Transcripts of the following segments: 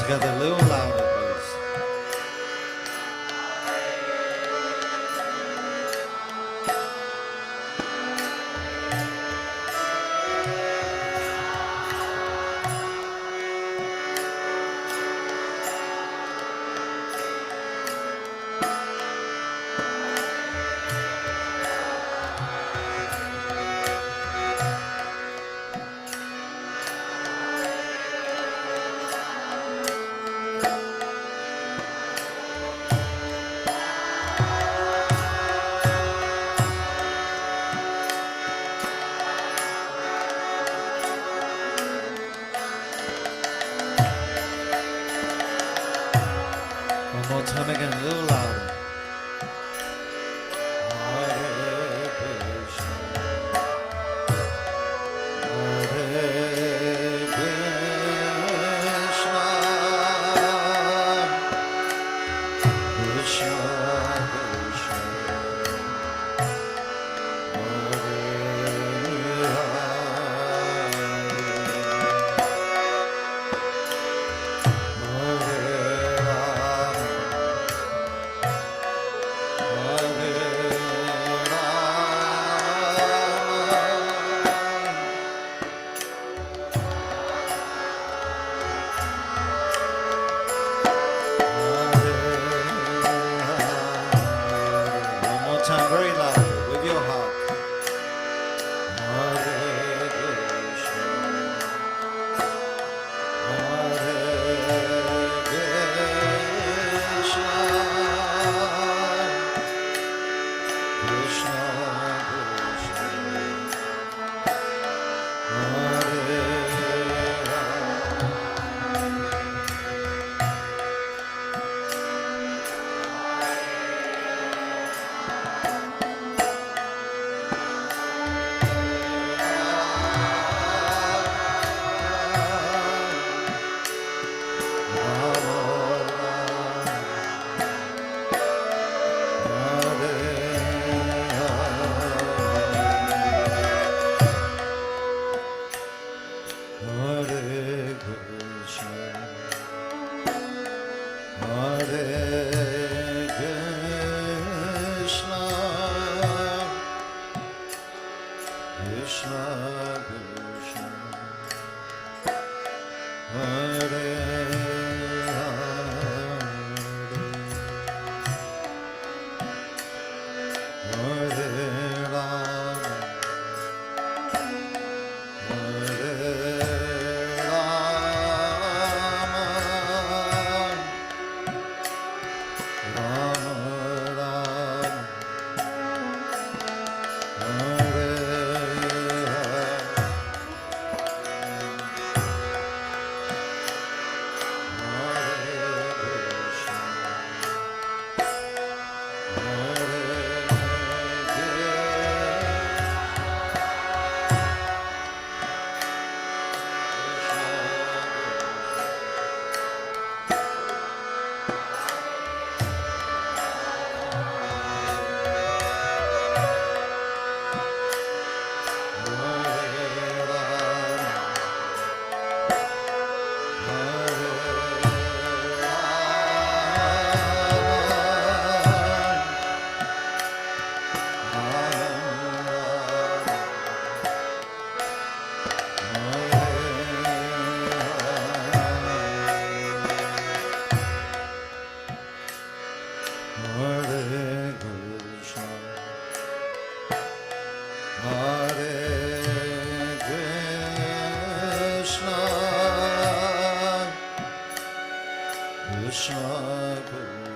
together a little louder, please. One more time again, a little louder. Hare Krishna, Hare Krishna, Krishna Krishna, time very loud with your heart. Hare Krishna, Hare Krishna, Krishna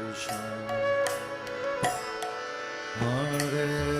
Krishna, Hare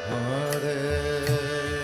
Hare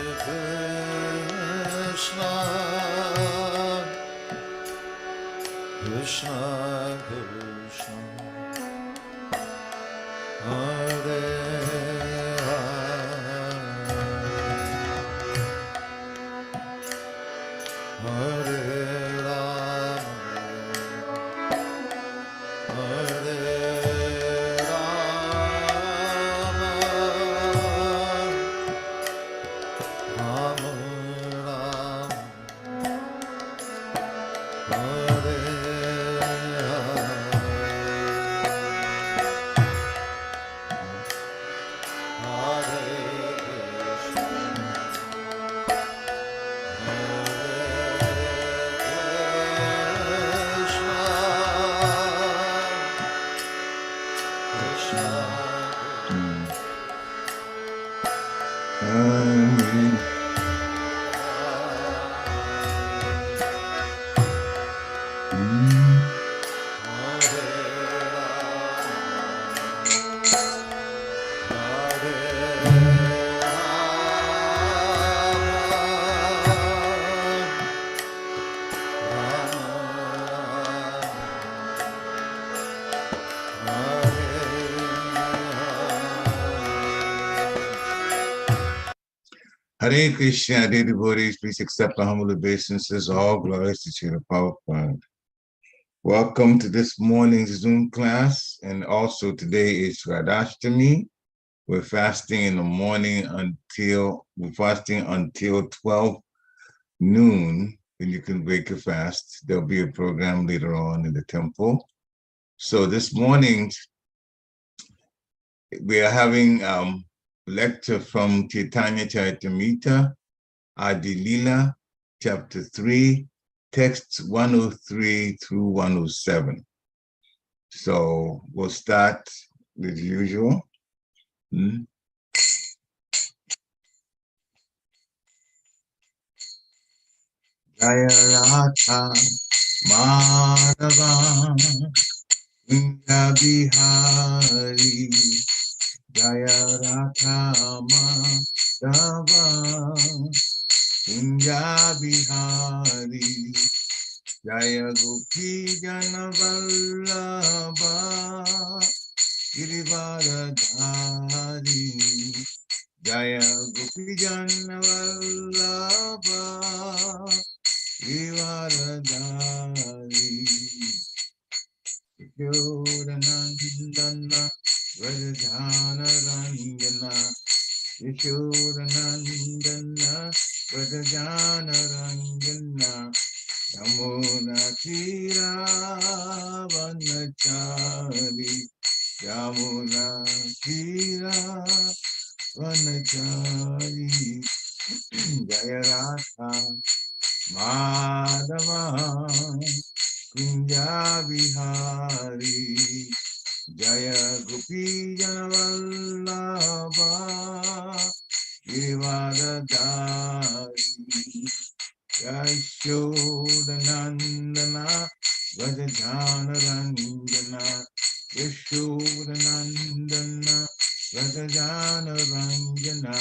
Hare Hare Krishna, dear devotees, please accept the humble obeisances. All glories to Srila Prabhupada. Welcome to this morning's Zoom class, and also today is Radhashtami. We're fasting in the morning until 12 noon. Then you can break your fast. There'll be a program later on in the temple. So this morning we are having lecture from Chaitanya Charitamrita, Adi Lila, chapter 3, texts 103 through 107. So we'll start as usual. Jaya Radha Madhava Kunja Bihari Jaya Radha Madhava Kunja Bihari Jaya Gopi Jana Vallabha Girivaradhari Jaya Gopi Jana Vallabha Girivaradhari Yashodanandana Vrajajana Ranjana Yashodanandana Vrajajana Ranjana Yamuna Tira Vanachari Yamuna Tira Vanachari Jaya Radha Madhava Kunja Bihari Jaya Gopi Janavallabha Girivaradhari Yashodanandana Vrajajana Ranjana Yashodanandana Vrajajana Ranjana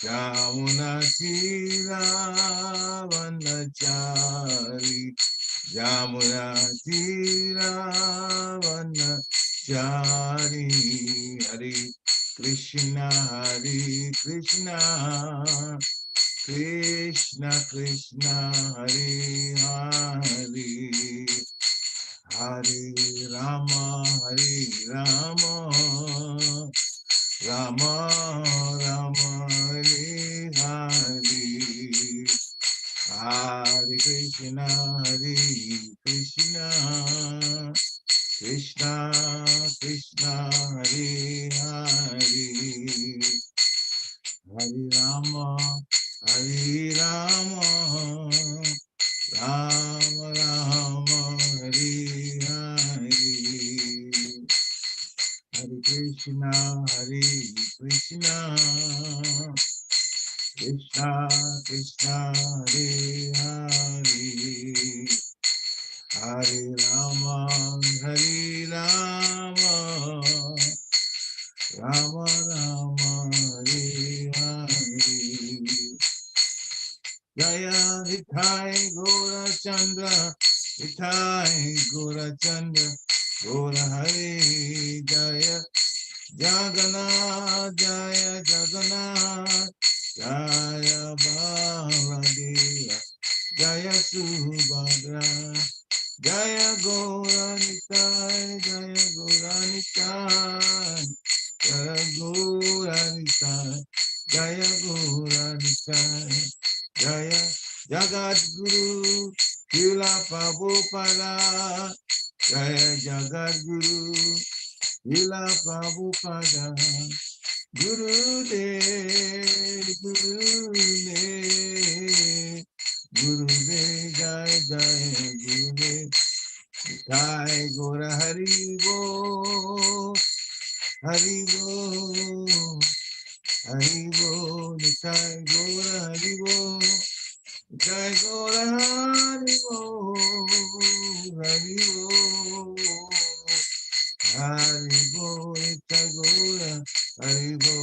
Yamuna Tira Vanachari Yamuna Tira Vanachari Hare Krishna Krishna Krishna Hare Hare Hare Rama Rama Rama Hare Hare Hare Krishna Krishna Krishna Hare Hare Hare Rama Rama Rama Hare Hare Hare Krishna Krishna Krishna Hare Hare Hare Rama Rama Rama Hare Hare Jaya Hithai Gora Chandra Gora Hare Jaya Jagannath Jaya Baladeva Jaya Subhadra Jaya Gora Nitai Jaya Gora Nitai Jaya Gora Nitai Jaya Jagat Guru Srila Prabhupada Jaya Jagat Guru Srila Prabhupada Guru Dev Jai Jai Guru Dev Jai Gora Hari Bo Hari Bo Nitai Gora Haribo, Nitai Gora Haribo, Haribo, Haribo, Nitai Gora Haribo.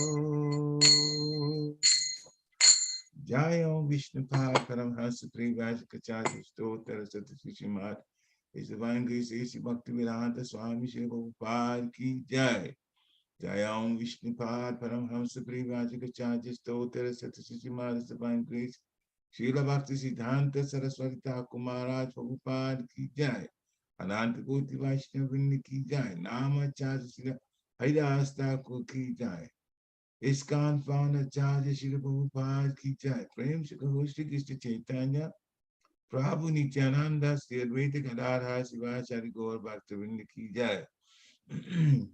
Jai Om Vishnu Pai Paramhansa Privajikacharya Stotra Satasvishimad. His Divine Grace A.C. Bhaktivedanta Swami Shri Prabhupada Ki Jai. Jai Om Vishnu Pad Paramhamsa Privajikacharya Stotra Satasvishimad. His Divine Grace Srila Bhakti Siddhanta Saraswati Thakur Maharaj Prabhupada Ki Jai. Ananta Koti Vaishnavini Ki Jai. Nama Charya Srila Haridas Thakur Ki Jai. ISKCON founder Acharya Srila Prabhupada Ki Jai. Prem Shri Shri Krishna Chaitanya Prabhu Nityananda Sri Advaita Gadadhar Sivachari Gaur Bhaktivinoda Ki Jai.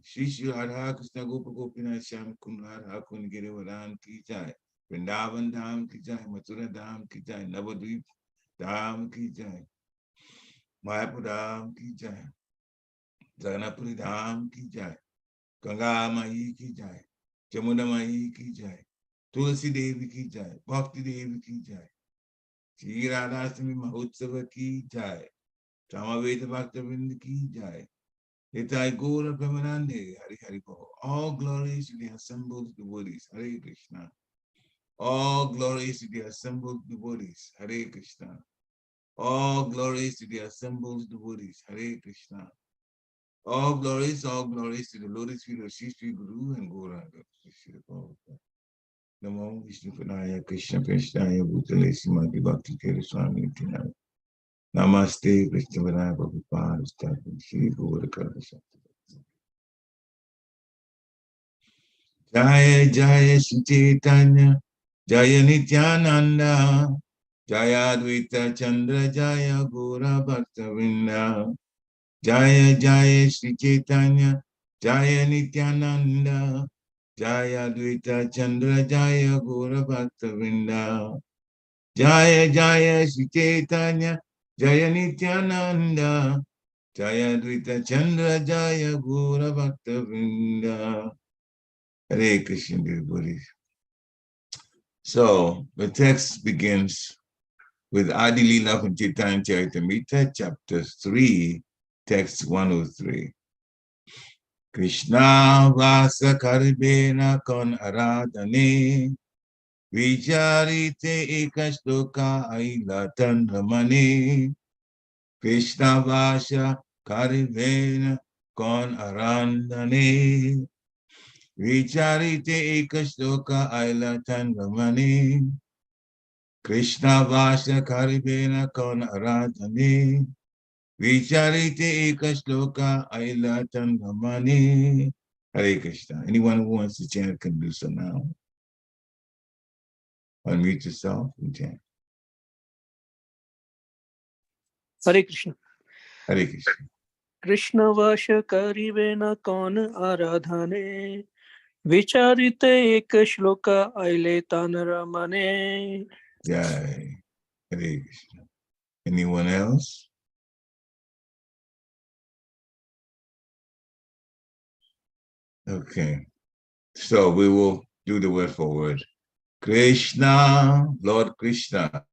Shri Shri Radha Krishna Gopa Gopinath Shyam Kundar Hakun Girivardhan Ki Jai. Vrindavan Dham Ki Jai. Mathura Dham Ki Jai. Navadvip Dham Ki Jai. Mayapur Dham Ki Jai. Jagannathpuri Dham Ki Jai. Ganga Mahi Ki Jai. Jamuna Mahi Ki Jai. Tulsi Devi Ki Jai. Bhakti Devi Ki Jai. Shri Radhastami Mahotsava Ki Jai. Samaveta Bhaktavinda Ki Jai. Nitai Gaura Premanande Hari Hari Bol. All glories to the assembled devotees. Hare Krishna. All glories to the assembled devotees. Hare Krishna. All glories to the assembled devotees. Hare Krishna. All glories to the lotus feet of Shri Shri Guru and Gauranga. Namo Vishnu Padaya Krishna Krishnaya Bhutale Srimati Bhakti Kere Swami Nityananda. Namaste Krishna Padaya Prabhupada Sthapi Shri Gauranga. Jaya Jaya Shri Chaitanya Jaya Nityananda Jaya Advaita Chandra Jaya Gaura Bhaktavinda Jaya Jaya Shri Chaitanya Jaya Nityananda Jaya Advaita Chandra Jaya Gaura Bhaktavinda Jaya Jaya Shri Chaitanya Jaya Nityananda Jaya Advaita Chandra Jaya Gaura Bhaktavinda. Hare Krishna, dear Buddhis. So the text begins with Adi Lila from Chaitanya Charitamrita, chapter 3, text 103. Krishna Vasa Karibena Kon Aradhane Vicharite Ekashloka Aila Tandramane Krishna Vasa Karibena Kon Aradhane Vicharite Ekashloka Aila Tandramane Krishna Vasa Karibena Kon Aradhane Vicharite Ekashloka Aila Tandramane. Hare Krishna. Anyone who wants to chant can do so now. Unmute yourself and chant. Hare Krishna. Hare Krishna. Krishna Vasha Karivena Kon Aradhane Vicharite Ek Shloka Aile Tanaramane. Jai. Hare Krishna. Anyone else? Okay. So we will do the word for word. Krishna, Lord Krishna,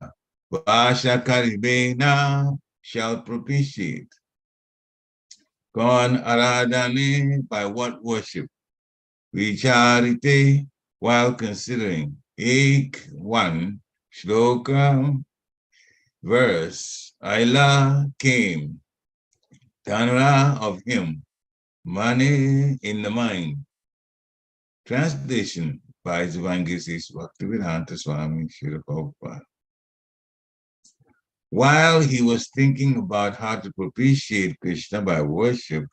Vasha Karibena shall propitiate. Kon Aradhane, by what worship? Vicharite, while considering. Ek, one, shloka, verse. Aila came. Tanra of him. Money in the mind. Translation by His Divine Grace Bhaktivedanta Swami Srila Prabhupada. While he was thinking about how to propitiate Krishna by worship,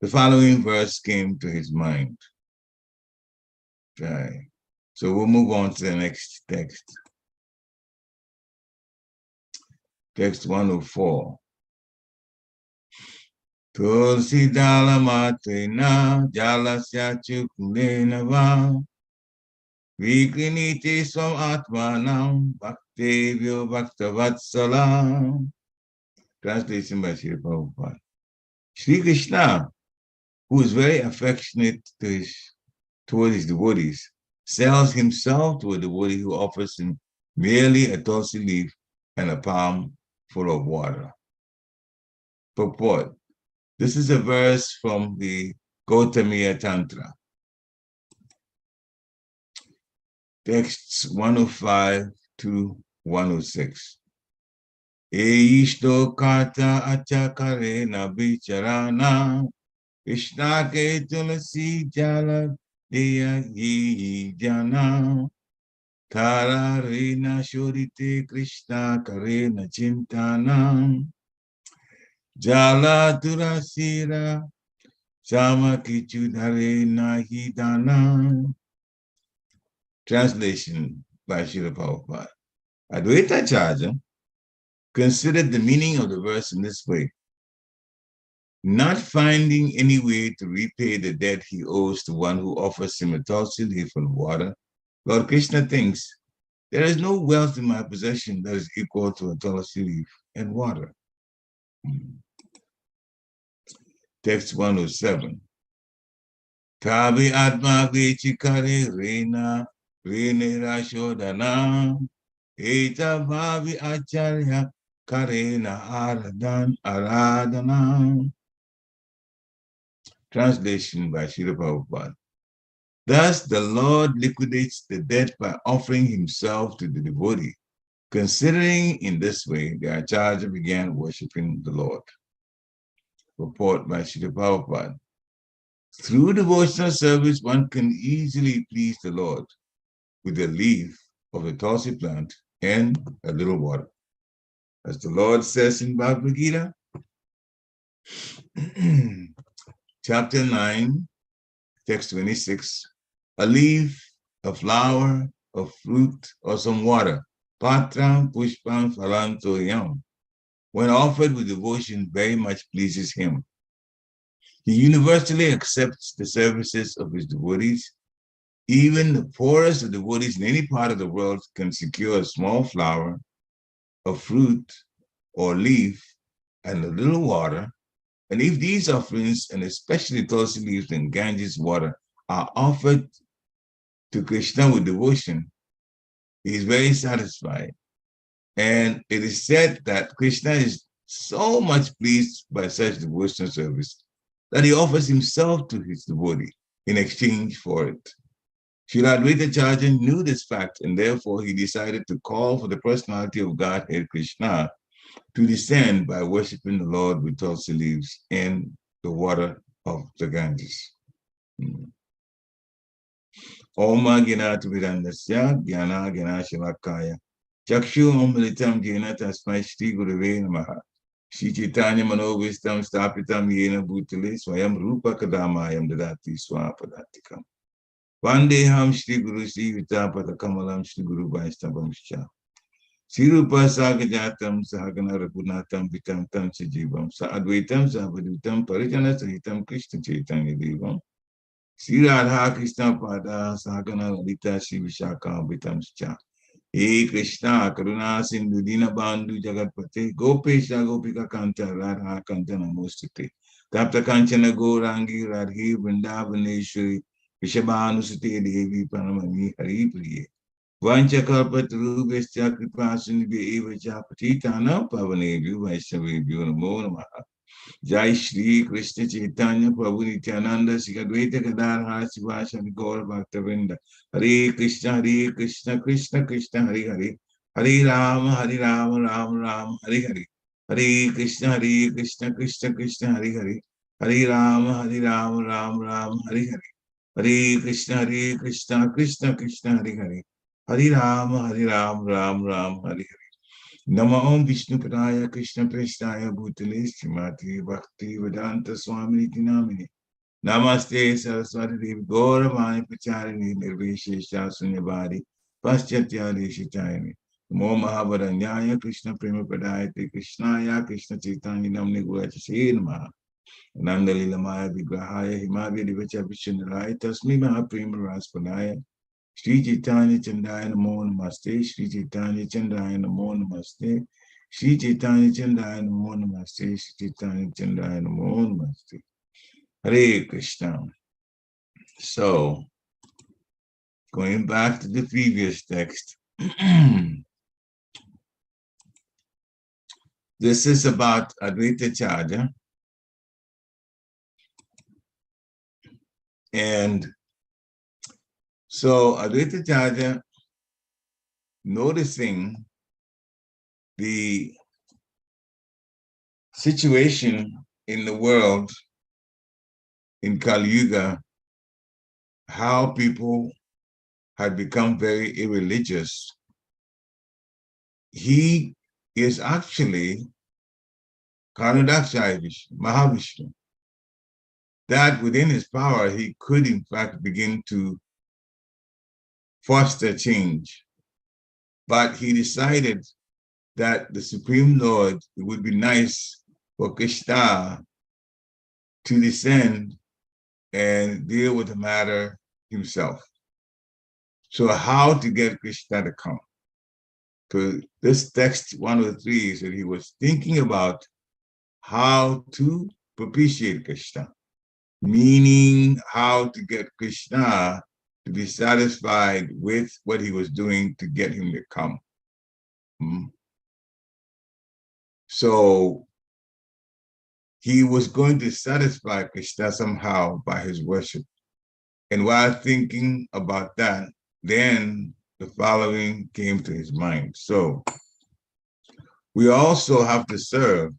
the following verse came to his mind. Okay. So we'll move on to the next text. Text 104. Tulsi dala matena jalasya chukulena va vikriniti swam atmanam bhaktevyo bhaktavatsalam. Translation by Srila Prabhupada. Sri Krishna, who is very affectionate towards his devotees, sells himself to a devotee who offers him merely a tulsi leaf and a palm full of water. Purport. This is a verse from the Gautamiya Tantra. Texts 105 to 106. Eishto kata achakare na bicharana Krishna ke tulasi jala deya hi jana Tararena shorite Krishna karena chintana Jala turasira sama kichudharena hidana. Translation by Srila Prabhupada. Advaita Acharya considered the meaning of the verse in this way. Not finding any way to repay the debt he owes to one who offers him a tulsi leaf and water, Lord Krishna thinks, there is no wealth in my possession that is equal to a tulsi leaf and water. Text 107. Tabi atma vichikare rena rashodana eta bhavi acharya karena aradhana. Translation by Srila Prabhupada. Thus, the Lord liquidates the debt by offering himself to the devotee. Considering in this way, the Acharya began worshiping the Lord. Report by Srila Prabhupada. Through devotional service, one can easily please the Lord with a leaf of the tulsi plant and a little water. As the Lord says in Bhagavad Gita, chapter 9, text 26, a leaf, a flower, a fruit, or some water, patram pushpam phalanto yam, when offered with devotion, very much pleases him. He universally accepts the services of his devotees. Even the poorest of devotees in any part of the world can secure a small flower, a fruit, or leaf, and a little water. And if these offerings, and especially tulsi leaves and Ganges water, are offered to Krishna with devotion, he is very satisfied. And it is said that Krishna is so much pleased by such devotional service that he offers himself to his devotee in exchange for it. Srila Advaita Acharya knew this fact, and therefore he decided to call for the personality of Godhead Krishna to descend by worshiping the Lord with tulsi leaves and the water of the Ganges. Oma Ginatu Vidandasya, Gyana Gana Shivakaya, Chakshu Omalitam Jena Tasmai Shri Gurave Namaha, Shri Chaitanya Manovistam Stapitam Yena Bhutale, Swayam Rupa Kadamayam Dadati Swapadatikam. Vandeham Shri Guru Shri Vitapada Kamalam Shri Guru Vaistabam Shah. Sirupa Sagajatam Sahagana Ragunatam Vitam Tam Sajivam Sa Advaitam Savadutam Parijana Sahitam Krishna Chaitanya Devam Sri Radha Krishna Pada Sahagana Lalita Shri Vishaka Vitam Cha He Krishna Karuna Sindhu Dina Bandhu Jagatpate Gopesha Gopika Kanta Radha Kanta Namostate Tapta Kanchana Gourangi Radhi Vrindavaneshwari Vishabhanusate Devi Paramami Hari Priye Vanchakalpatarubhasya Kripasinubhya Evacha Patitanam Pavanebhyo Vaishnavebhyo Namo Namaha. Jai Shri Krishna Chaitanya Prabhu Nityananda Sri Advaita Gadadhara Sivasadi Gaura Bhaktavinda. Hare Krishna Krishna Krishna Hare Hare. Hare Rama Rama Rama Hare Hare. Hare Krishna Krishna Krishna Hare Hare. Hare Rama Rama Rama Hare Hare. Hare Krishna Krishna Krishna Hare Hare. Hare Rama Rama Rama Hare Hare. Nama Om Vishnu Padaya Krishna Prestaya Bhutale Srimati Bhakti Vedanta Swami Namini. Namaste Saraswati Devi Gaura Maya Pacharini Nirvishesha Sunyabadi Paschatya Deshitayani. Namo Mahabharanyaya Krishna Prema Padayate Krishnaya Krishna Chaitanya Namne Gurachase Namaha. Nanda Lila Maya Vigrahaya Himavya Divacha Vishnuraya Tasmi Mahaprema Raspadaya. Shri Chaitanya Chandaya Namo Namaste, Shri Chaitanya Chandaya Namo Namaste, Shri Chaitanya Chandaya Namo Namaste, Shri Chaitanya Chandaya Namo Namaste. Hare Krishna. So, Going back to the previous text. This is about Advaita Charya. And so Advaita Charya, noticing the situation in the world in Kali Yuga, how people had become very irreligious, he is actually Karnadaksha Mahavishnu. That within his power, he could in fact begin to foster change. But he decided that the Supreme Lord, it would be nice for Krishna to descend and deal with the matter himself. So how to get Krishna to come? So this text 103 is that he was thinking about how to propitiate Krishna, meaning how to get Krishna to be satisfied with what he was doing to get him to come. So he was going to satisfy Krishna somehow by his worship. And while thinking about that, then the following came to his mind. So we also have to serve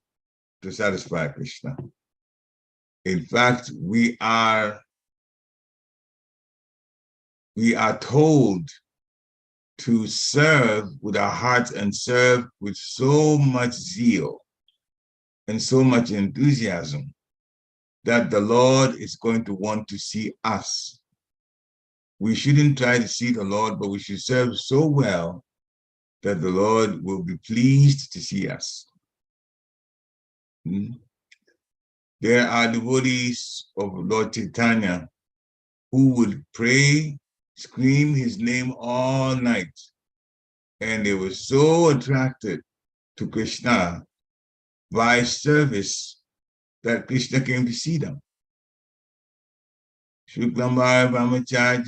to satisfy Krishna. In fact, we are told to serve with our hearts and serve with so much zeal and so much enthusiasm that the Lord is going to want to see us. We shouldn't try to see the Lord, but we should serve so well that the Lord will be pleased to see us. There are devotees of Lord Chaitanya who would pray, scream his name all night, and they were so attracted to Krishna by service that Krishna came to see them. Shuklambar Brahmacharya,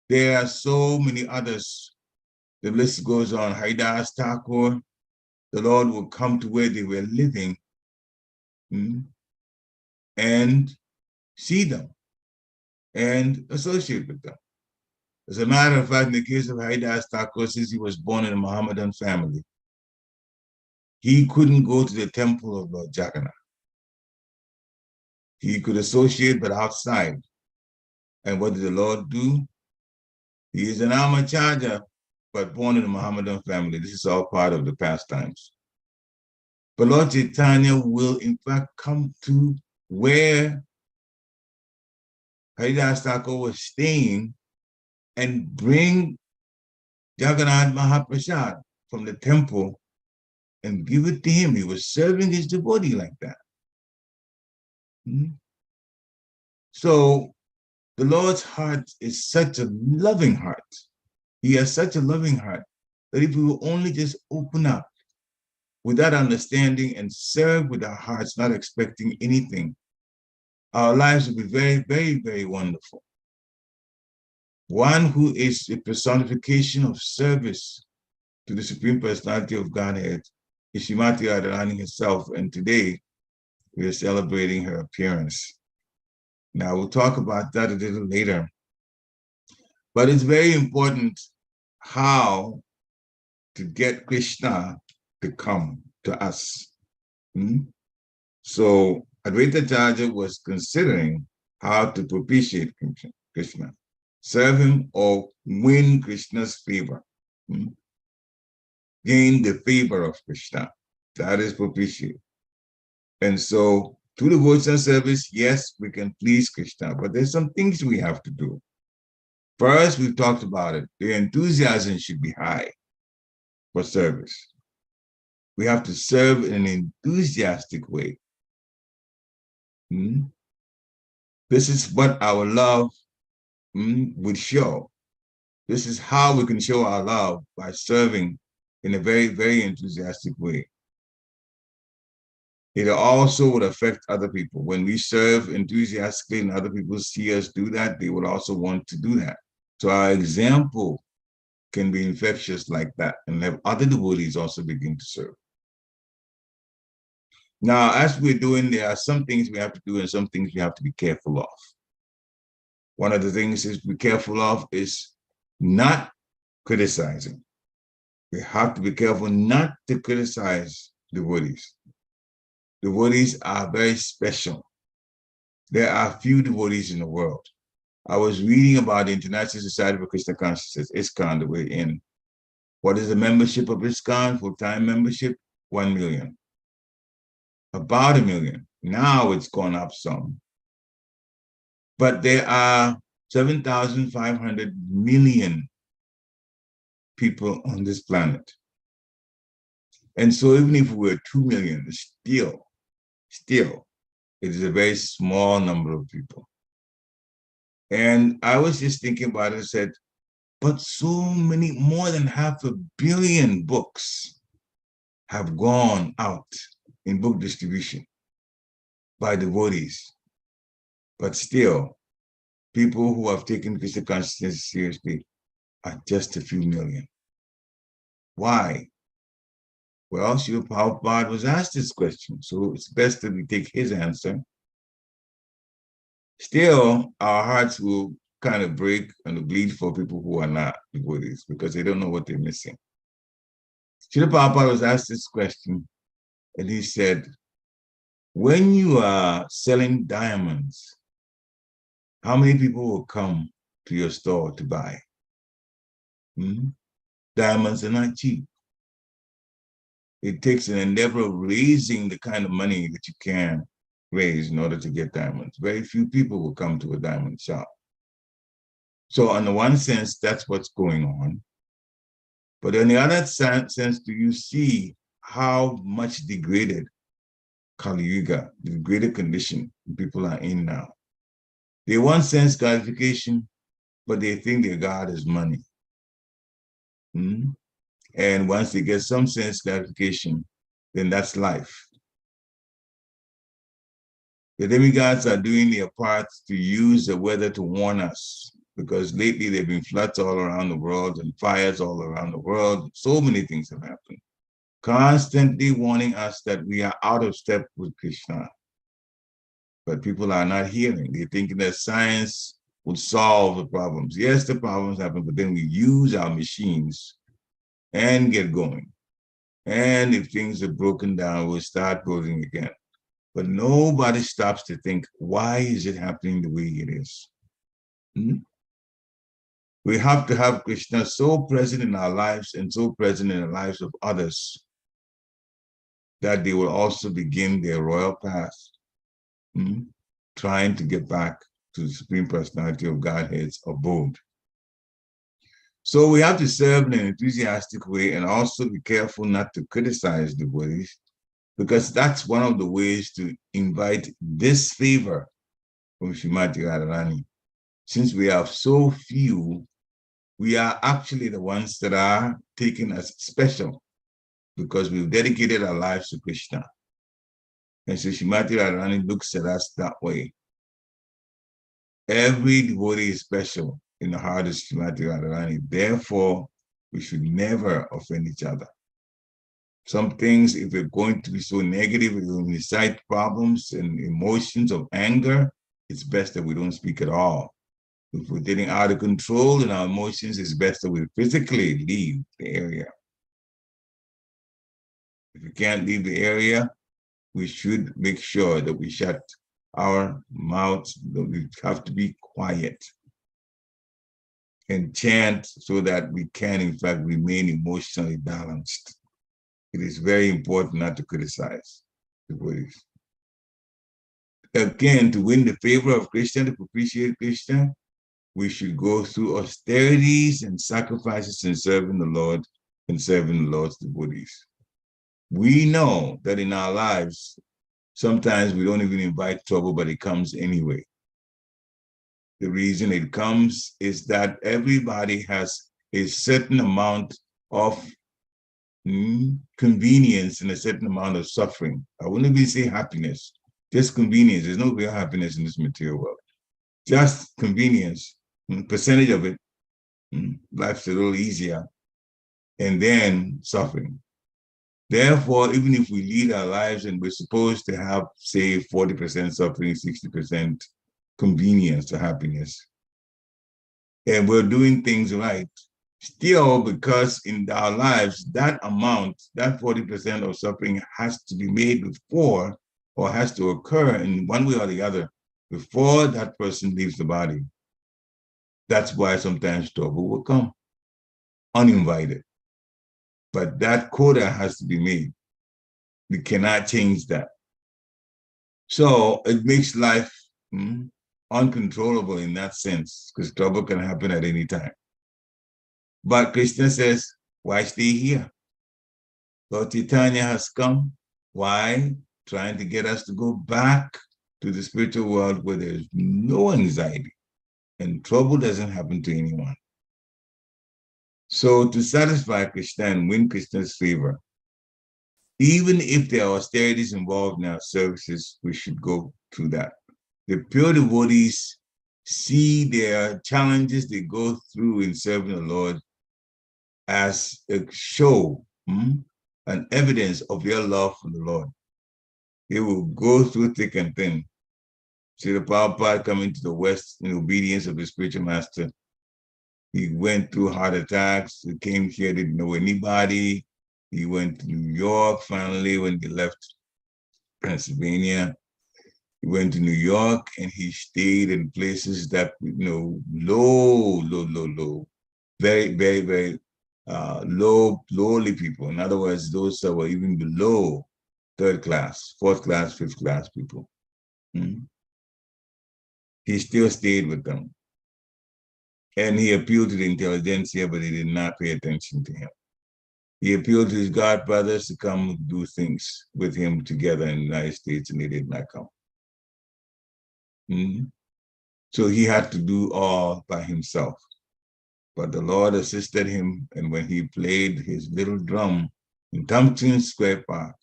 there are so many others. The list goes on. Haridas Thakur, the Lord will come to where they were living and see them and associate with them. As a matter of fact, in the case of Haridas Thakur, since he was born in a Mohammedan family, he couldn't go to the temple of Lord Jagannath. He could associate, but outside. And what did the Lord do? He is an Amacharya, but born in a Mohammedan family. This is all part of the pastimes. But Lord Chaitanya will in fact come to where Haridas Thakur was staying and bring Jagannath Mahaprasad from the temple and give it to him. He was serving his devotee like that. So the Lord's heart is such a loving heart. He has such a loving heart that if we will only just open up with that understanding and serve with our hearts, not expecting anything, our lives will be very, very, very wonderful. One who is a personification of service to the Supreme Personality of Godhead is Srimati Radharani herself, and today we are celebrating her appearance. Now we'll talk about that a little later. But it's very important how to get Krishna to come to us. So Advaita Acharya was considering how to propitiate Krishna, serve him or win Krishna's favor, gain the favor of Krishna. That is propitiate. And so through devotional service, yes, we can please Krishna, but there's some things we have to do. First, we've talked about it. The enthusiasm should be high for service. We have to serve in an enthusiastic way. This is what our love would show. This is how we can show our love, by serving in a very, very enthusiastic way. It also would affect other people. When we serve enthusiastically and other people see us do that, they would also want to do that. So our example can be infectious like that and have other devotees also begin to serve. Now, as we're doing, there are some things we have to do and some things we have to be careful of. One of the things to be careful of is not criticizing. We have to be careful not to criticize devotees. Devotees are very special. There are few devotees in the world. I was reading about the International Society for Krishna Consciousness, ISKCON, that we're in. What is the membership of ISKCON? Full-time membership? 1 million. About 1 million. Now it's gone up some. But there are 7,500 million people on this planet. And so even if we were 2 million, still, it is a very small number of people. And I was just thinking about it and said, but so many, more than 500 million books have gone out in book distribution by devotees. But still, people who have taken Krishna consciousness seriously are just a few million. Why? Well, Srila Prabhupada was asked this question, so it's best that we take his answer. Still, our hearts will kind of break and bleed for people who are not devotees because they don't know what they're missing. Srila Prabhupada was asked this question, and he said, when you are selling diamonds, how many people will come to your store to buy? Diamonds are not cheap. It takes an endeavor of raising the kind of money that you can raise in order to get diamonds. Very few people will come to a diamond shop. So on the one sense, that's what's going on. But in the other sense, do you see how much degraded Kali Yuga, the degraded condition people are in now? They want sense gratification, but they think their God is money. And once they get some sense gratification, then that's life. The demigods are doing their part to use the weather to warn us, because lately there have been floods all around the world and fires all around the world. So many things have happened, constantly warning us that we are out of step with Krishna. But people are not hearing. They're thinking that science will solve the problems. Yes, the problems happen, but then we use our machines and get going. And if things are broken down, we'll start building again. But nobody stops to think, why is it happening the way it is? We have to have Krishna so present in our lives and so present in the lives of others that they will also begin their royal path, trying to get back to the Supreme Personality of Godhead's abode. So we have to serve in an enthusiastic way and also be careful not to criticize devotees, because that's one of the ways to invite disfavor from Srimati Radharani. Since we have so few, we are actually the ones that are taken as special because we've dedicated our lives to Krishna. And so Srimati Radharani looks at us that way. Every devotee is special in the heart of Srimati Radharani. Therefore, we should never offend each other. Some things, if we're going to be so negative, if we recite problems and emotions of anger, it's best that we don't speak at all. If we're getting out of control in our emotions, it's best that we physically leave the area. If we can't leave the area, we should make sure that we shut our mouths, that we have to be quiet and chant so that we can, in fact, remain emotionally balanced. It is very important not to criticize the Buddhists. Again, to win the favor of Krishna, to appreciate Krishna, we should go through austerities and sacrifices in serving the Lord and serving the Lord's devotees. We know that in our lives, sometimes we don't even invite trouble, but it comes anyway. The reason it comes is that everybody has a certain amount of convenience and a certain amount of suffering. I wouldn't even say happiness, just convenience. There's no real happiness in this material world. Just convenience, percentage of it Life's a little easier. And then suffering. Therefore, even if we lead our lives and we're supposed to have, say, 40% suffering, 60% convenience or happiness, and we're doing things right, still, because in our lives, that amount, that 40% of suffering has to be made before, or has to occur in one way or the other, before that person leaves the body. That's why sometimes trouble will come, uninvited. But that quota has to be made. We cannot change that. So it makes life uncontrollable in that sense, because trouble can happen at any time. But Krishna says, why stay here? Lord Chaitanya has come. Why? Trying to get us to go back to the spiritual world where there's no anxiety and trouble doesn't happen to anyone. So to satisfy Krishna and win Krishna's favor, even if there are austerities involved in our services, we should go through that. The pure devotees see their challenges they go through in serving the Lord as a show, an evidence of their love for the Lord. They will go through thick and thin. See the Prabhupada coming to the West in obedience of the spiritual master. He went through heart attacks. He came here, didn't know anybody. He went to New York finally when he left Pennsylvania. He went to New York and he stayed in places that, low, very, very, very lowly people. In other words, those that were even below third class, fourth class, fifth class people. He still stayed with them. And he appealed to the intelligentsia, but they did not pay attention to him. He appealed to his godbrothers to come do things with him together in the United States, and they did not come. So he had to do all by himself. But the Lord assisted him, and when he played his little drum in Tompkins Square Park,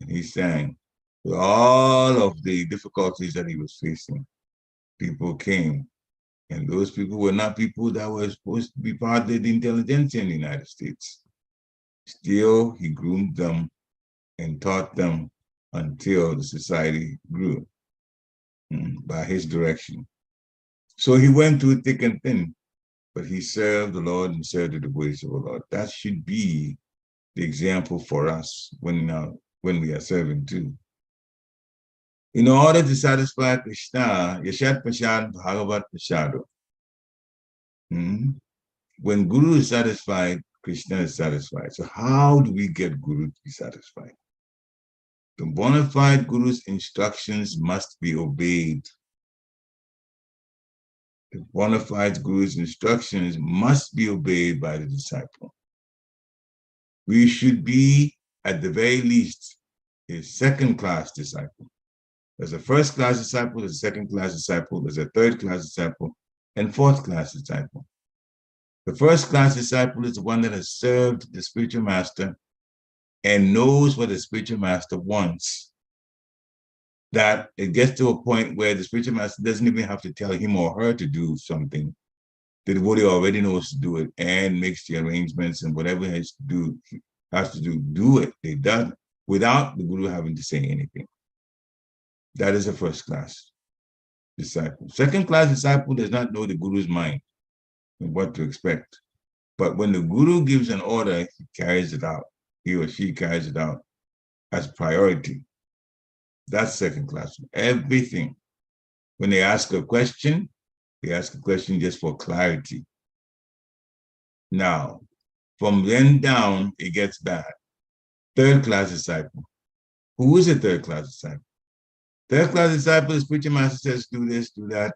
and he sang, with all of the difficulties that he was facing, people came. And those people were not people that were supposed to be part of the intelligentsia in the United States. Still, he groomed them and taught them until the society grew by his direction. So he went through thick and thin, but he served the Lord and served the devotees of the Lord. That should be the example for us when we are serving too. In order to satisfy Krishna, Yashat Prasad Bhagavat Prasado. When Guru is satisfied, Krishna is satisfied. So how do we get Guru to be satisfied? The bona fide Guru's instructions must be obeyed. The bona fide Guru's instructions must be obeyed by the disciple. We should be, at the very least, a second-class disciple. There's a first-class disciple, there's a second-class disciple, there's a third-class disciple, and fourth-class disciple. The first-class disciple is the one that has served the spiritual master and knows what the spiritual master wants. That it gets to a point where the spiritual master doesn't even have to tell him or her to do something. The devotee already knows to do it and makes the arrangements, and whatever he has to do it. They done without the Guru having to say anything. That is a first-class disciple. Second-class disciple does not know the Guru's mind and what to expect. But when the Guru gives an order, he carries it out. He or she carries it out as priority. That's second class. Everything. When they ask a question, they ask a question just for clarity. Now, from then down, it gets bad. Third class disciple. Who is a third class disciple? Third class disciple, the spiritual master says, do this, do that.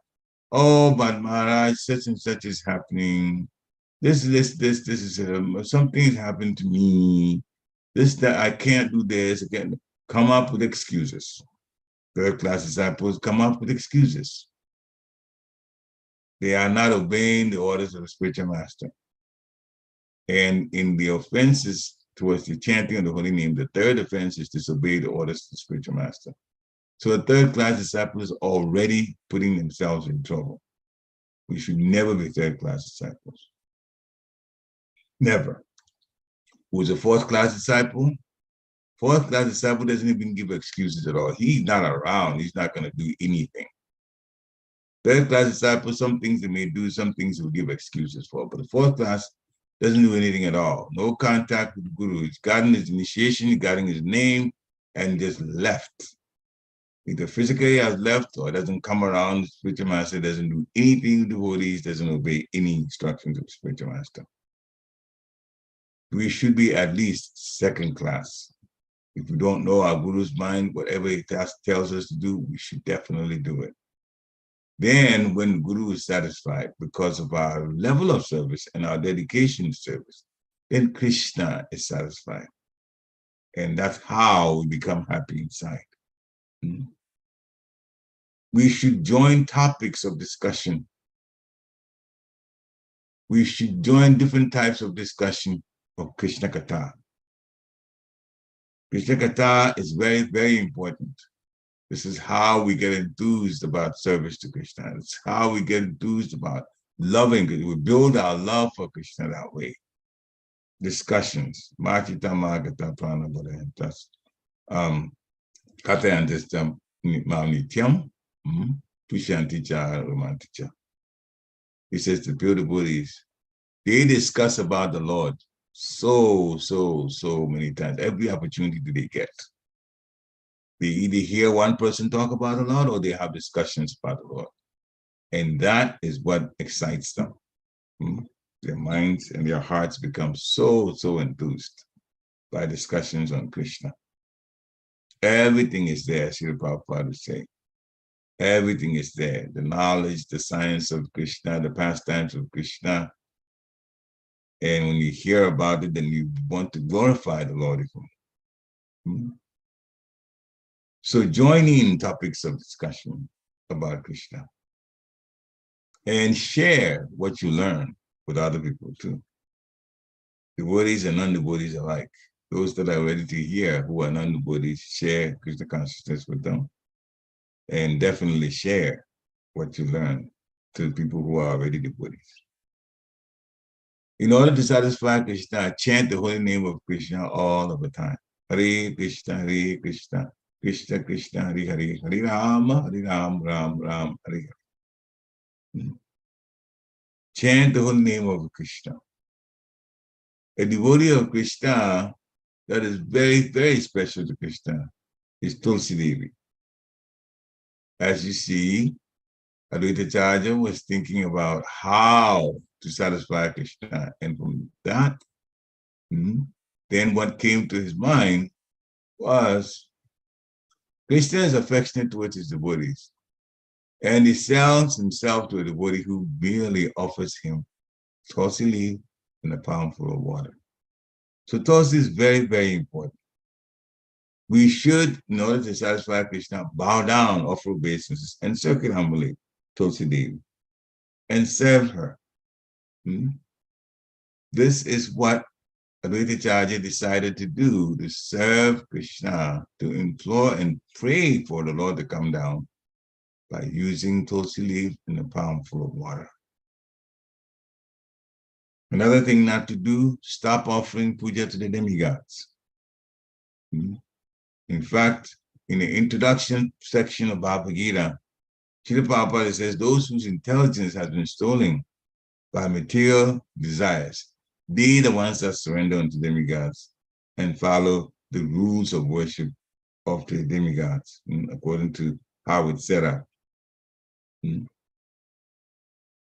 Oh, but Maharaj, such and such is happening. This is something has happened to me. This, that, I can't do this. I can't. Come up with excuses. Third class disciples come up with excuses. They are not obeying the orders of the spiritual master. And in the offenses towards the chanting of the holy name, the third offense is disobey the orders of the spiritual master. So a third class disciple is already putting themselves in trouble. We should never be third class disciples. Never. Who's a fourth class disciple? Fourth class disciple doesn't even give excuses at all. He's not around. He's not going to do anything. Third class disciple, some things they may do, some things they will give excuses for. But the fourth class doesn't do anything at all. No contact with the Guru. He's gotten his initiation, he's gotten his name, and just left. Either physically has left or doesn't come around. The spiritual master doesn't do anything with devotees, doesn't obey any instructions of the spiritual master. We should be at least second class. If we don't know our Guru's mind, whatever he tells us to do, we should definitely do it. Then when the Guru is satisfied because of our level of service and our dedication to service, then Krishna is satisfied. And that's how we become happy inside. We should join topics of discussion. We should join different types of discussion of Krishna Katha. Krishna Katha is very, very important. This is how we get enthused about service to Krishna. It's how we get enthused about loving. We build our love for Krishna that way. Discussions. Matita Magata Prana Bharantas. Kathayantistam Malnityam. Tushanticha Romanticha. He says the pure devotees, they discuss about the Lord so many times. Every opportunity they get. They either hear one person talk about the Lord or they have discussions about the Lord. And that is what excites them. Their minds and their hearts become so enthused by discussions on Krishna. Everything is there, Srila Prabhupada would say. Everything is there. The knowledge, the science of Krishna, the pastimes of Krishna. And when you hear about it, then you want to glorify the Lord. So join in topics of discussion about Krishna and share what you learn with other people too. Devotees and non-devotees alike. Those that are ready to hear who are non-devotees, share Krishna consciousness with them. And definitely share what you learn to people who are already devotees. In order to satisfy Krishna, chant the holy name of Krishna all of the time. Hare Krishna, Hare Krishna. Krishna Krishna Hare Hare, Hare Rama, Hare Ram, Ram Ram, Hare Hare. Chant the whole name of Krishna. A devotee of Krishna that is very, very special to Krishna is Tulsi Devi. As you see, Advaita Acharya was thinking about how to satisfy Krishna. And from that, then what came to his mind was Krishna is affectionate towards his devotees, and he sells himself to a devotee who merely offers him tulsi leaf and a palm full of water. So tulsi is very, very important. We should, in order to satisfy Krishna, bow down, offer obeisances, and circuit humbly Tulsi Devi and serve her. This is what Advaita Acharya decided to do, to serve Krishna, to implore and pray for the Lord to come down by using tulsi leaf and a palm full of water. Another thing not to do, stop offering puja to the demigods. In fact, in the introduction section of Bhagavad Gita, Srila Prabhupada says, those whose intelligence has been stolen by material desires, they the ones that surrender unto demigods and follow the rules of worship of the demigods, according to how it's set up.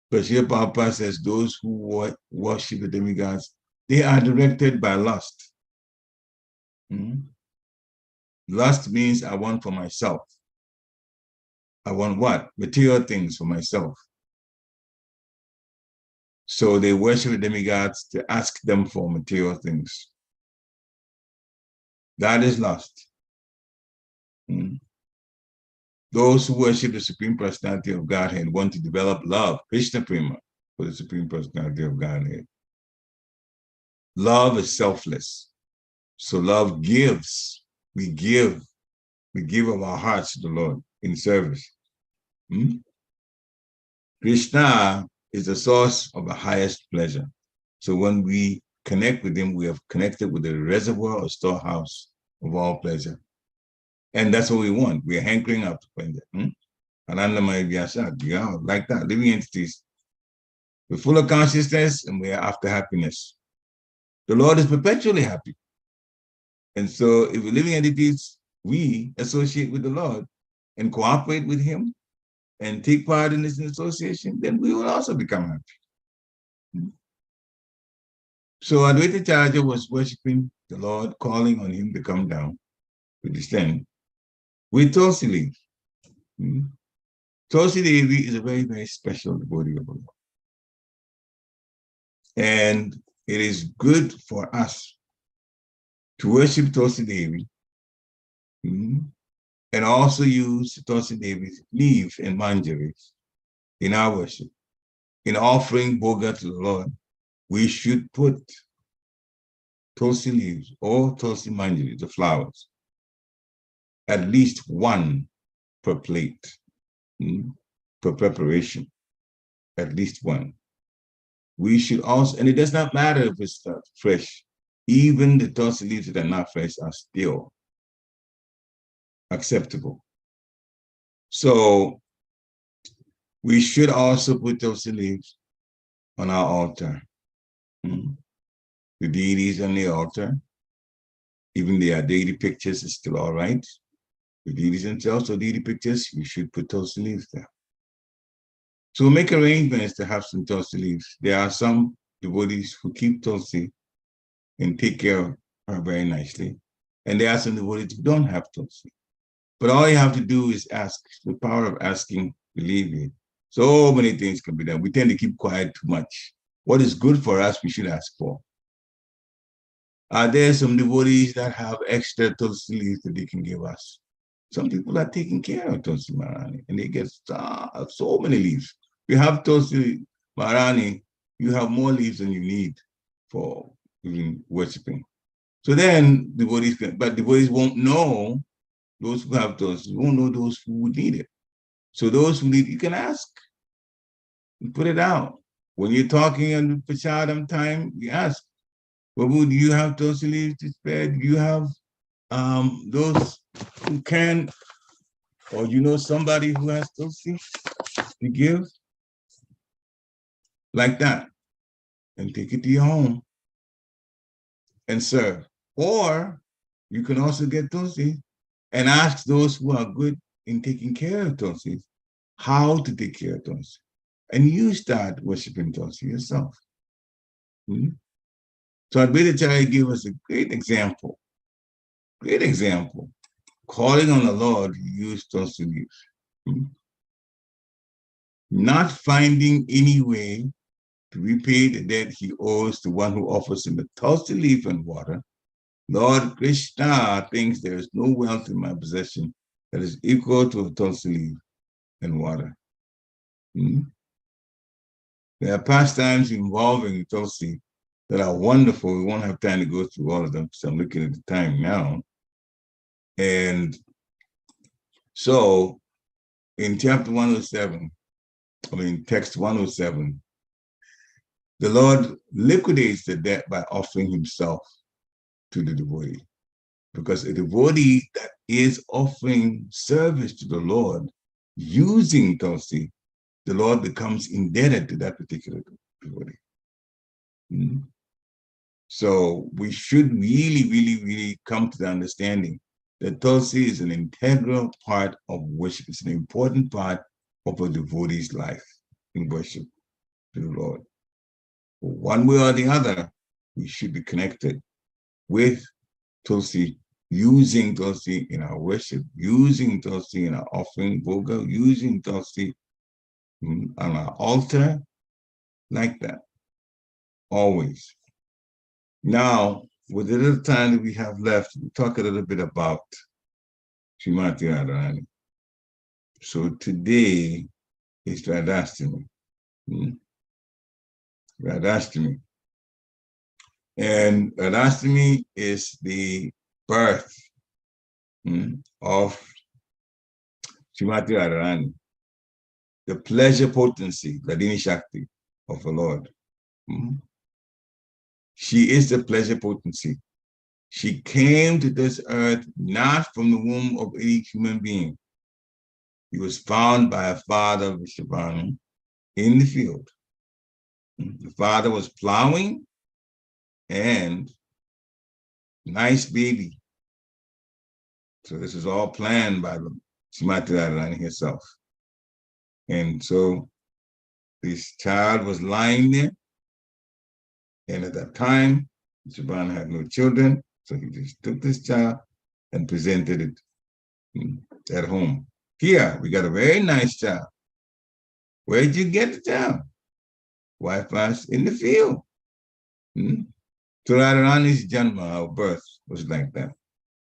But here Prabhupada says those who worship the demigods, they are directed by lust. Lust means I want for myself. I want what? Material things for myself. So they worship the demigods to ask them for material things. That is lust. Those who worship the Supreme Personality of Godhead want to develop love, Krishna Prema, for the Supreme Personality of Godhead. Love is selfless. So love gives. We give of our hearts to the Lord in service. Krishna is the source of the highest pleasure. So when we connect with him, we have connected with the reservoir or storehouse of all pleasure. And that's what we want. We are hankering after pleasure. Yeah, like that, living entities. We're full of consciousness and we are after happiness. The Lord is perpetually happy. And so if we're living entities, we associate with the Lord and cooperate with him and take part in this association, then we will also become happy. So Advaita Acharya was worshiping the Lord, calling on him to come down to descend with Tulsi leaf. Tulsi Devi is a very, very special devotee of the Lord. And it is good for us to worship Tulsi Devi and also use Tulsi Devi's leaf and manjaris in our worship. In offering bhoga to the Lord, we should put Tulsi leaves or Tulsi manjaris, the flowers, at least one per plate, per preparation, at least one. We should also, and it does not matter if it's fresh, even the Tulsi leaves that are not fresh are still acceptable. So we should also put Tulsi leaves on our altar. The deities on the altar, even their deity pictures is still all right. The deities themselves or deity pictures, you should put Tulsi leaves there. So we'll make arrangements to have some Tulsi leaves. There are some devotees who keep Tulsi and take care of her very nicely. And there are some devotees who don't have Tulsi. But all you have to do is ask. The power of asking, believe me. So many things can be done. We tend to keep quiet too much. What is good for us, we should ask for. Are there some devotees that have extra Tulsi leaves that they can give us? Some people are taking care of Tulsi Maharani and they get so many leaves. If you have Tulsi Maharani, you have more leaves than you need for even worshiping. So then devotees won't know, those who have Tulsi won't know those who would need it. So those who need, you can ask and put it out. When you're talking on the Prashadam time, you ask, Prabhu, do you have Tulsi leaves to spare? Do you have those who can, or you know somebody who has Tulsi to give? Like that. And take it to your home and serve. Or you can also get Tulsi and ask those who are good in taking care of Tulsi how to take care of Tulsi. And you start worshiping Tulsi yourself. So Advaita Acharya gave us a great example, calling on the Lord, he used Tulsi leaves. Not finding any way to repay the debt he owes to one who offers him a Tulsi leaf and water, Lord Krishna thinks there is no wealth in my possession that is equal to a Tulsi leaf and water. There are pastimes involving Tulsi that are wonderful. We won't have time to go through all of them, so I'm looking at the time now. And so in chapter 107, text 107, the Lord liquidates the debt by offering himself to the devotee. Because a devotee that is offering service to the Lord using Tulsi, the Lord becomes indebted to that particular devotee. So we should really, really, really come to the understanding that Tulsi is an integral part of worship. It's an important part of a devotee's life in worship to the Lord. One way or the other, we should be connected with Tulsi, using Tulsi in our worship, using Tulsi in our offering bhoga, using Tulsi on our altar, like that, always. Now, with the little time that we have left, we'll talk a little bit about Srimati Radharani. So today is Radhashtami. Radhashtami. And Radhashtami is the birth of Srimati Radharani, the pleasure potency, Radhini Shakti of the Lord. She is the pleasure potency. She came to this earth not from the womb of any human being. He was found by a father, Vishwabhanu, in the field. The father was plowing and nice baby. So this is all planned by Srimati Radharani herself. And so this child was lying there. And at that time, Vishwabhanu had no children. So he just took this child and presented it at home. Here, we got a very nice child. Where did you get the child? Why first in the field? So Radharani's Janma, our birth, was like that.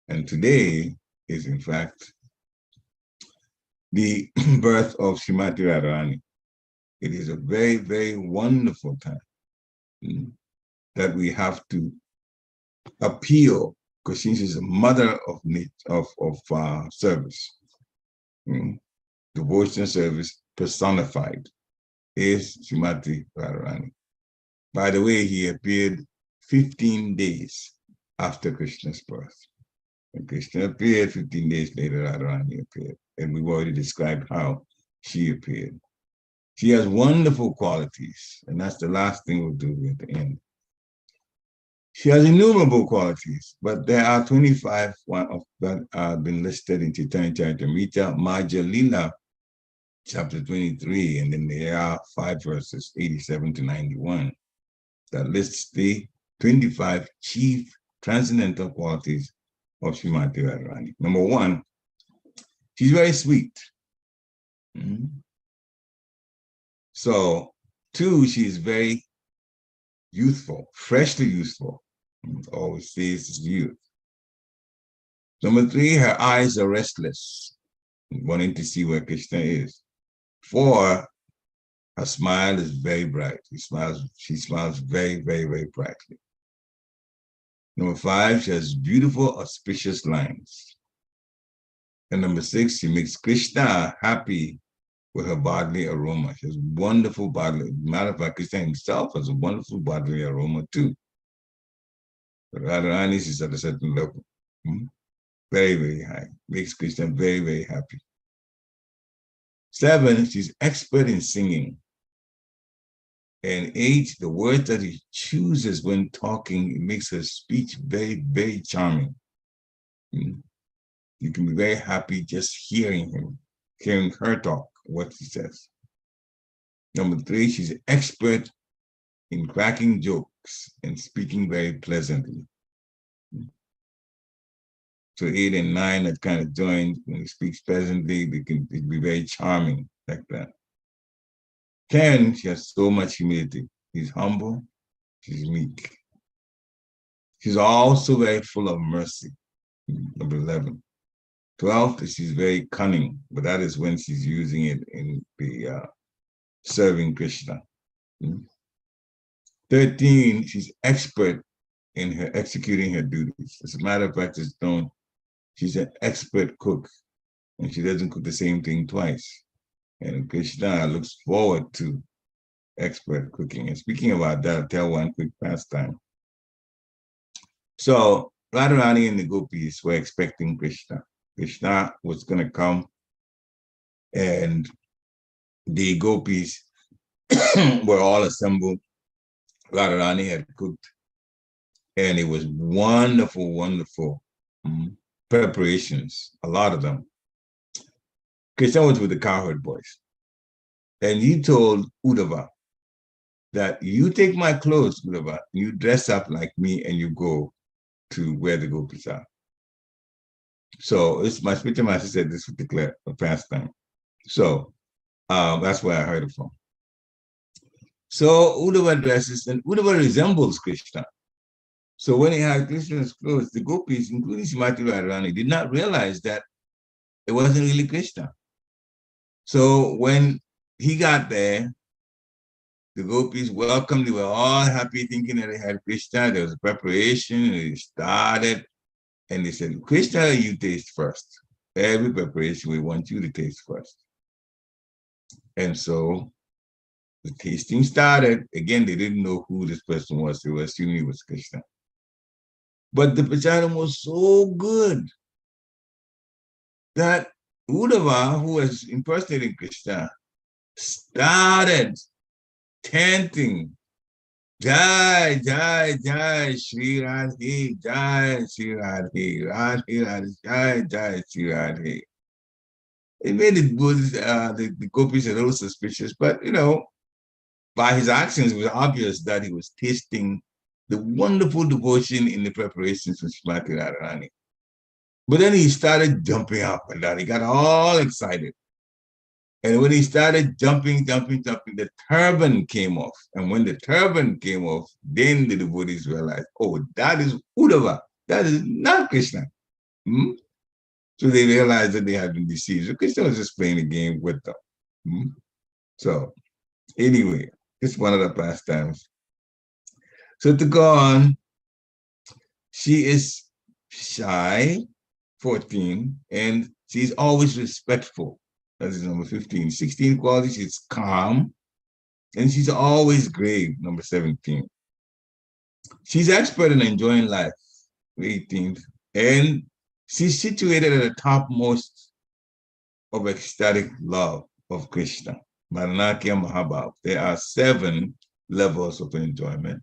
And today is, in fact, the birth of Srimati Radharani. It is a very, very wonderful time that we have to appeal, because she is a mother of service. Devotional service personified is Srimati Radharani. By the way, he appeared 15 days after Krishna's birth. And Krishna appeared 15 days later, Radharani appeared. And we've already described how she appeared. She has wonderful qualities, and that's the last thing we'll do at the end. She has innumerable qualities, but there are 25 that have been listed in Chaitanya Charitamrita, Adi Lila, chapter 23, and then there are 5 verses, 87 to 91, that lists the 25 chief transcendental qualities of Srimati Radharani. Number 1, she's very sweet. So 2, she's very youthful, freshly youthful. Always says youth. Number 3, her eyes are restless, wanting to see where Krishna is. 4, her smile is very bright. She smiles very, very, very brightly. Number 5, she has beautiful, auspicious lines. And number 6, she makes Krishna happy with her bodily aroma. She has wonderful bodily. Matter of fact, Krishna himself has a wonderful bodily aroma too. But Radharani is at a certain level. Very, very high. Makes Krishna very, very happy. 7, she's expert in singing. And 8, the words that he chooses when talking, it makes her speech very, very charming. You can be very happy just hearing her talk, what she says. Number 3, she's expert in cracking jokes and speaking very pleasantly. So 8 and 9 that kind of joined. When he speaks pleasantly, they can be very charming like that. 10, she has so much humility. She's humble, she's meek. She's also very full of mercy. Number 11. 12, she's very cunning, but that is when she's using it in the serving Krishna. 13, she's expert in her executing her duties. As a matter of fact, it's known she's an expert cook, and she doesn't cook the same thing twice. And Krishna looks forward to expert cooking. And speaking about that, I'll tell one quick pastime. So Radharani and the gopis were expecting Krishna. Krishna was going to come, and the gopis were all assembled. Radharani had cooked, and it was wonderful, wonderful preparations, a lot of them. Krishna was with the cowherd boys, and he told Uddhava that you take my clothes, Uddhava, you dress up like me, and you go to where the gopis are. So it's my spiritual master said this would declare a pastime. So that's where I heard it from. So Uddhava dresses, and Uddhava resembles Krishna. So when he had Krishna's clothes, the gopis, including Srimati Radharani, did not realize that it wasn't really Krishna. So when he got there, the gopis welcomed, they were all happy thinking that they had Krishna. There was a preparation, and they started, and they said, Krishna, you taste first. Every preparation, we want you to taste first. And so The tasting started. Again, they didn't know who this person was. They were assuming it was Krishna. But the prasadam was so good that Uddhava, who was impersonating Krishna, started chanting, Jai, Jai, Jai, Shri Radhe, Jai, Shri Radhe, Radhe, Radhe, Jai, Jai, Shri Radhe. It made it good, the gopis a little suspicious, but by his actions, it was obvious that he was tasting the wonderful devotion in the preparations for Srimati Radharani. But then he started jumping up and down. He got all excited. And when he started jumping, the turban came off. And when the turban came off, then the devotees realized, oh, that is Uddhava. That is not Krishna. So they realized that they had been deceived. So Krishna was just playing a game with them. So anyway, it's one of the pastimes. So to go on, she is shy, 14, and she's always respectful. That is number 15. 16 quality, she's calm, and she's always grave, number 17. She's expert in enjoying life, 18th, and she's situated at the topmost of ecstatic love of Krishna, Maranakya Mahabhav. There are 7 levels of enjoyment,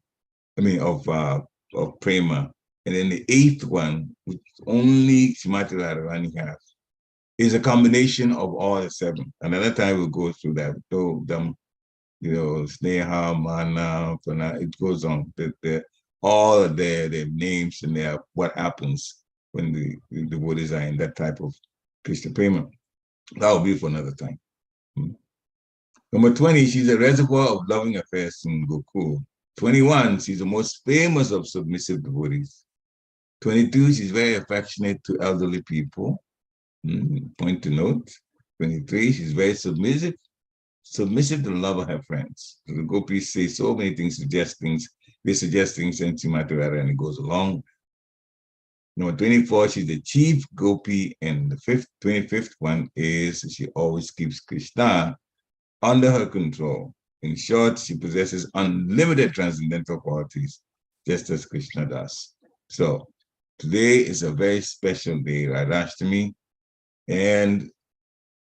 of prema. And then the 8th one, which only Srimati Radharani has, is a combination of all the 7. Another time we'll go through that. So them, Sneha, Mana, Prana, it goes on. They're all their names and what happens when the devotees are in that type of Krishna prema. That will be for another time. Number 20, she's a reservoir of loving affairs in Gokul. 21, she's the most famous of submissive devotees. 22, she's very affectionate to elderly people. Point to note. 23, she's very submissive to the love of her friends. The gopis say so many things, they suggest things, and Srimati Radharani goes along. Number 24, she's the chief gopi, and the 25th one is she always keeps Krishna under her control. In short, she possesses unlimited transcendental qualities, just as Krishna does. So today is a very special day, Radhashtami, and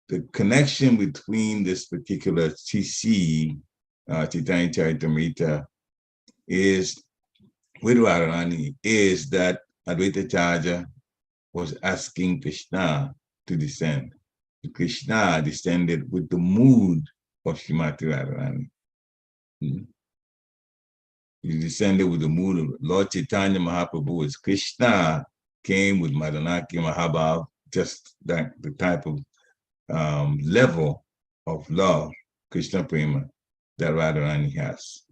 the connection between this particular TC, Chaitanya Charitamrita, is with Radharani, is that Advaita Acharya was asking Krishna to descend. Krishna descended with the mood of Srimati Radharani. He descended with the mood of Lord Chaitanya Mahaprabhu as Krishna came with Madanaki Mahabhav, just that the type of level of love, Krishna Prema, that Radharani has.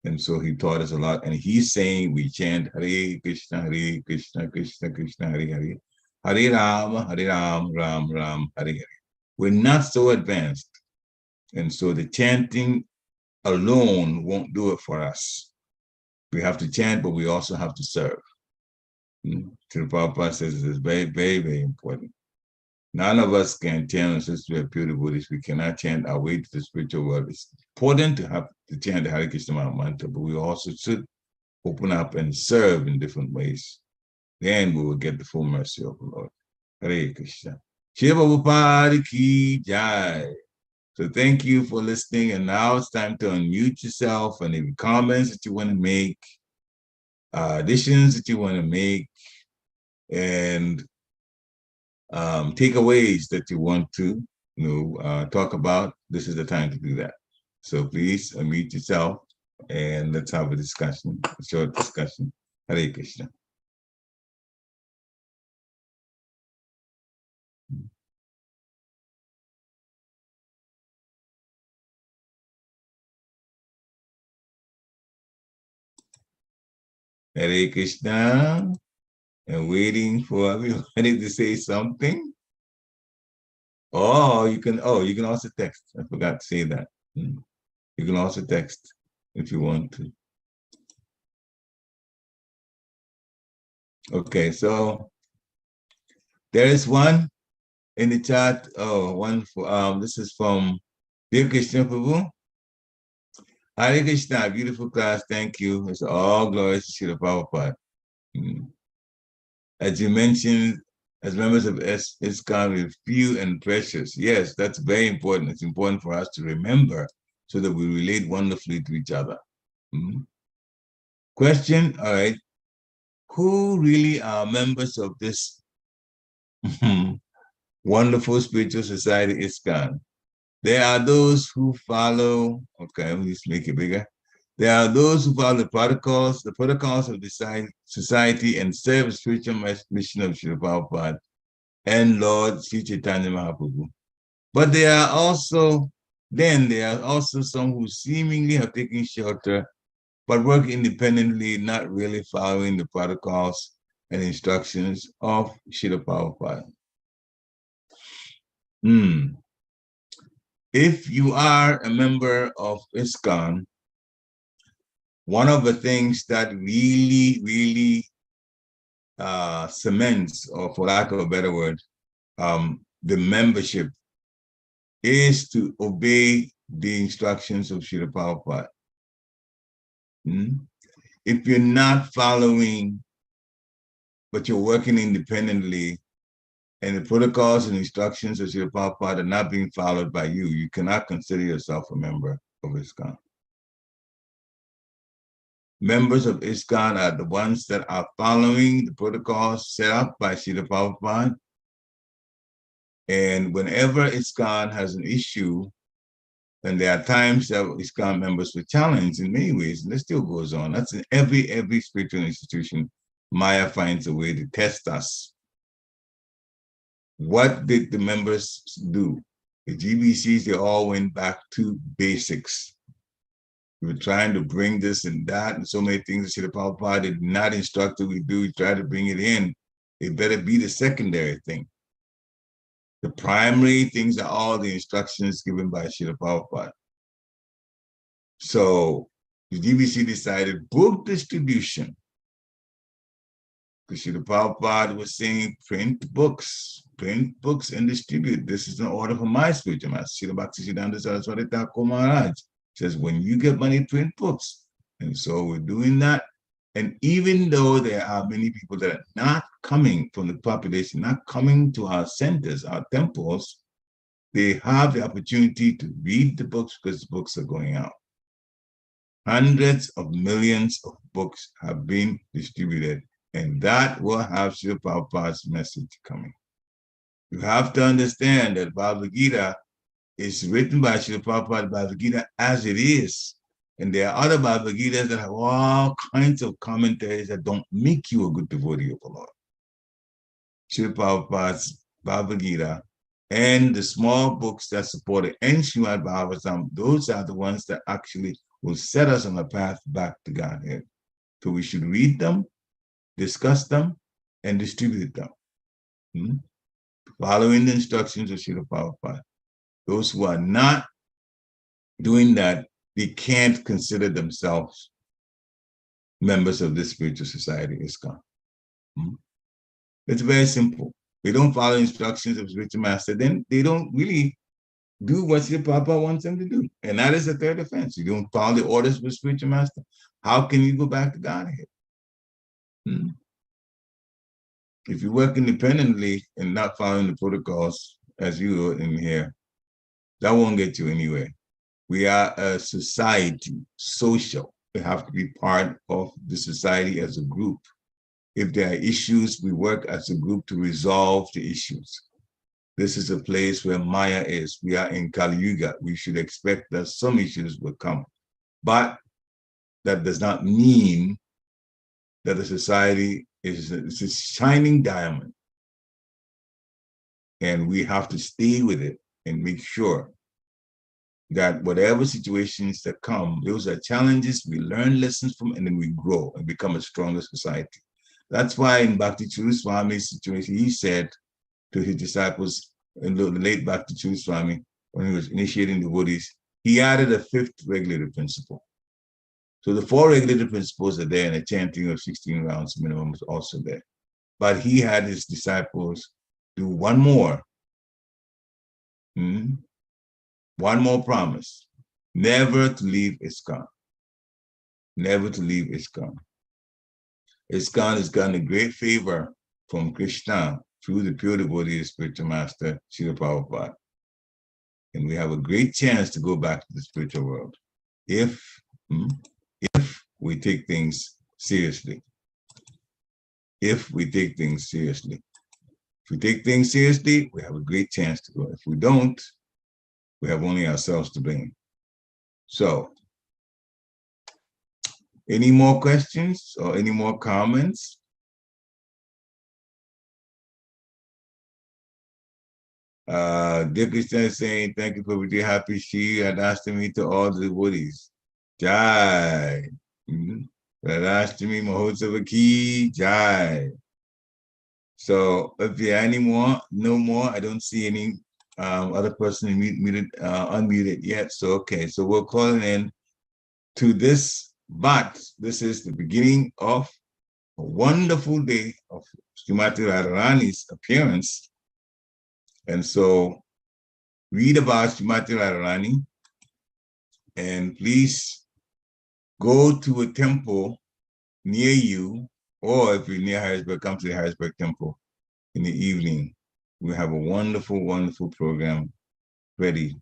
And so he taught us a lot. And he's saying we chant Hare Krishna, Krishna Krishna, Hare Hare. Hare Ram, Ram Ram, Hare Hare. We're not so advanced. And so the chanting alone won't do it for us. We have to chant, but we also have to serve. Srila Prabhupada says it's very, very, very important. None of us can chant since we are pure devotees. We cannot chant our way to the spiritual world. It's important to have to chant the Hare Krishna mantra, but we also should open up and serve in different ways. Then we will get the full mercy of the Lord. Hare Krishna. Shiva Prabhupada ki jai. So thank you for listening. And now it's time to unmute yourself, and any comments that you want to make, additions that you want to make, and takeaways that you want to talk about. This is the time to do that. So please unmute yourself and let's have a discussion, a short discussion. Hare Krishna. Hare Krishna. And waiting for everybody to say something. You can also text. I forgot to say that. You can also text if you want to. Okay, so there is one in the chat. One for this is from Dear Krishna Prabhu. Hare Krishna, beautiful class. Thank you. It's all glories to Srila Prabhupada. As you mentioned, as members of ISKCON, we're few and precious. Yes, that's very important. It's important for us to remember so that we relate wonderfully to each other. Question, all right. Who really are members of this wonderful spiritual society, ISKCON? There are those who follow, okay, let me just make it bigger. There are those who follow the protocols of the society and serve the spiritual mission of Srila Prabhupada and Lord Sri Chaitanya Mahaprabhu. But there are also some who seemingly have taken shelter, but work independently, not really following the protocols and instructions of Srila Prabhupada. If you are a member of ISKCON, one of the things that really cements, or for lack of a better word, the membership is to obey the instructions of Srila Prabhupada. If you're not following, but you're working independently, and the protocols and instructions of Srila Prabhupada are not being followed by you, you cannot consider yourself a member of ISKCON. Members of ISKCON are the ones that are following the protocols set up by Srila Prabhupada. And whenever ISKCON has an issue, and there are times that ISKCON members were challenged in many ways, and this still goes on. That's in every spiritual institution. Maya finds a way to test us. What did the members do? The GBCs, they all went back to basics. We were trying to bring this and that and so many things. The Prabhupada did not instruct that we do. We tried to bring it in. It better be the secondary thing. The primary things are all the instructions given by Srila Prabhupada. So the GBC decided book distribution. Because Srila Prabhupada was saying print books and distribute. This is an order from my spiritual master. Srila Bhaktisiddhanta Saraswati Thakur Maharaj says, when you get money, print books. And so we're doing that. And even though there are many people that are not coming from the population, not coming to our centers, our temples, they have the opportunity to read the books because the books are going out. Hundreds of millions of books have been distributed, and that will have Srila Prabhupada's message coming. You have to understand that Bhagavad Gita is written by Srila Prabhupada, Bhagavad Gita as it is. And there are other Bhagavad Gitas that have all kinds of commentaries that don't make you a good devotee of the Lord. Srila Prabhupada's Bhagavad Gita and the small books that support it, and Srimad Bhagavatam, those are the ones that actually will set us on a path back to Godhead. So we should read them, discuss them, and distribute them. Following the instructions of Srila Prabhupada. Those who are not doing that, they can't consider themselves members of this spiritual society, ISKCON. It's very simple. They don't follow instructions of spiritual master, then they don't really do what Srila Prabhupada wants them to do. And that is the third offense. You don't follow the orders of the spiritual master. How can you go back to Godhead? If you work independently and not following the protocols as you are in here, that won't get you anywhere. We are a society, social. We have to be part of the society as a group. If there are issues, we work as a group to resolve the issues. This is a place where Maya is. We are in Kali Yuga. We should expect that some issues will come. But that does not mean that the society is a shining diamond. And we have to stay with it and make sure that whatever situations that come, those are challenges, we learn lessons from, and then we grow and become a stronger society. That's why in Bhakti Churu Swami's situation, he said to his disciples, in the late Bhakti Churu Swami, when he was initiating devotees, he added a fifth regulative principle. So the 4 regulative principles are there, and a chanting of 16 rounds minimum was also there. But he had his disciples do one more. One more promise. never to leave ISKCON. Never to leave ISKCON. ISKCON has gotten a great favor from Krishna through the pure devotee of spiritual master, Srila Prabhupada. And we have a great chance to go back to the spiritual world if we take things seriously. If we take things seriously. If we take things seriously, we have a great chance to go. If we don't, we have only ourselves to blame. So, any more questions or any more comments? Dear Krishna is saying, thank you for with your happy Shri Radhastami to all the devotees. Jai. Radhastami Mahotsava ki Jai. So if there are any more, no more, I don't see any other person unmuted yet. So, okay, so we're calling in to this, but this is the beginning of a wonderful day of Srimati Radharani's appearance. And so read about Srimati Radharani and please go to a temple near you, or if you're near Harrisburg, come to the Harrisburg Temple in the evening. We have a wonderful, wonderful program ready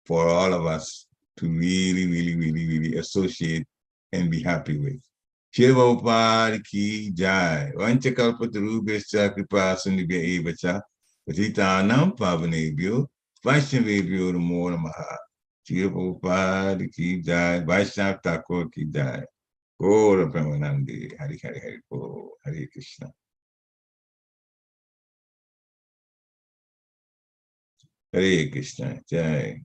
for all of us to really, really, really, really associate and be happy with. Shri Prabhupada ki jai. Vanchakalpatarubhascha kripa sindhubhya eva cha patitanam pavanebhyo vaishnavebhyo namo namaha. Shri Prabhupada ki jai. Vaishnav Thakur ki jai. Gaura Premanandi. Hari Hari Hari Bo. Hare Krishna. Hare Krishna. Jai.